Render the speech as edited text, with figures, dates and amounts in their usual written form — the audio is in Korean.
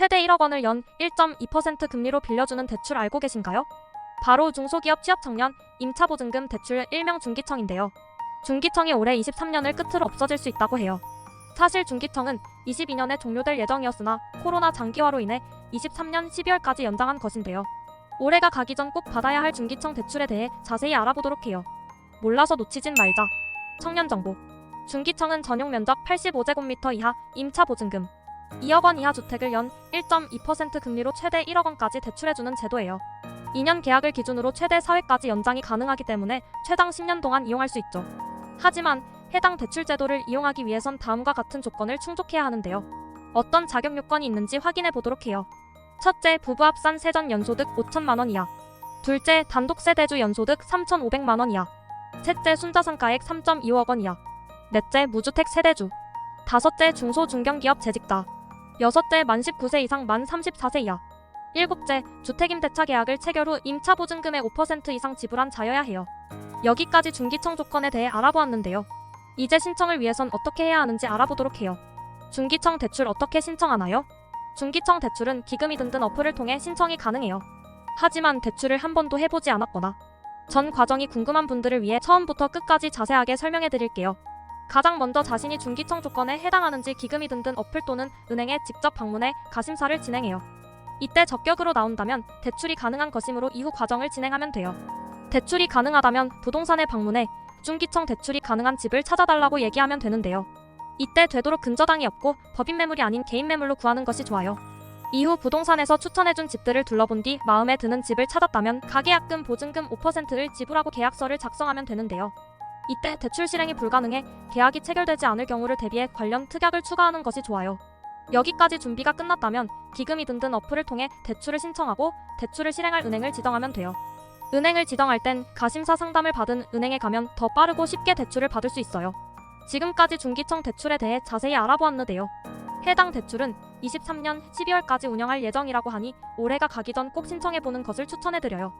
최대 1억 원을 연 1.2% 금리로 빌려주는 대출 알고 계신가요? 바로 중소기업 취업 청년 임차보증금 대출 일명 중기청인데요. 중기청이 올해 23년을 끝으로 없어질 수 있다고 해요. 사실 중기청은 22년에 종료될 예정이었으나 코로나 장기화로 인해 23년 12월까지 연장한 것인데요. 올해가 가기 전 꼭 받아야 할 중기청 대출에 대해 자세히 알아보도록 해요. 몰라서 놓치진 말자. 청년정보. 중기청은 전용 면적 85제곱미터 이하 임차보증금 2억 원 이하 주택을 연 1.2% 금리로 최대 1억 원까지 대출해주는 제도예요. 2년 계약을 기준으로 최대 4회까지 연장이 가능하기 때문에 최장 10년 동안 이용할 수 있죠. 하지만 해당 대출 제도를 이용하기 위해선 다음과 같은 조건을 충족해야 하는데요. 어떤 자격 요건이 있는지 확인해 보도록 해요. 첫째, 부부 합산 세전 연소득 5천만 원 이하. 둘째, 단독 세대주 연소득 3,500만 원 이하. 셋째, 순자산가액 3.25억 원 이하. 넷째, 무주택 세대주. 다섯째, 중소중견기업 재직자. 여섯째, 만 19세 이상 만 34세 이하. 일곱째, 주택임대차 계약을 체결 후 임차보증금의 5% 이상 지불한 자여야 해요. 여기까지 중기청 조건에 대해 알아보았는데요. 이제 신청을 위해선 어떻게 해야 하는지 알아보도록 해요. 중기청 대출 어떻게 신청하나요? 중기청 대출은 기금이 든든 어플을 통해 신청이 가능해요. 하지만 대출을 한 번도 해보지 않았거나 전 과정이 궁금한 분들을 위해 처음부터 끝까지 자세하게 설명해 드릴게요. 가장 먼저 자신이 중기청 조건에 해당하는지 기금이 든든 어플 또는 은행에 직접 방문해 가심사를 진행해요. 이때 적격으로 나온다면 대출이 가능한 것이므로 이후 과정을 진행하면 돼요. 대출이 가능하다면 부동산에 방문해 중기청 대출이 가능한 집을 찾아달라고 얘기하면 되는데요. 이때 되도록 근저당이 없고 법인 매물이 아닌 개인 매물로 구하는 것이 좋아요. 이후 부동산에서 추천해준 집들을 둘러본 뒤 마음에 드는 집을 찾았다면 가계약금 보증금 5%를 지불하고 계약서를 작성하면 되는데요. 이때 대출 실행이 불가능해 계약이 체결되지 않을 경우를 대비해 관련 특약을 추가하는 것이 좋아요. 여기까지 준비가 끝났다면 기금이 든든 어플을 통해 대출을 신청하고 대출을 실행할 은행을 지정하면 돼요. 은행을 지정할 땐 가심사 상담을 받은 은행에 가면 더 빠르고 쉽게 대출을 받을 수 있어요. 지금까지 중기청 대출에 대해 자세히 알아보았는데요. 해당 대출은 23년 12월까지 운영할 예정이라고 하니 올해가 가기 전 꼭 신청해보는 것을 추천해드려요.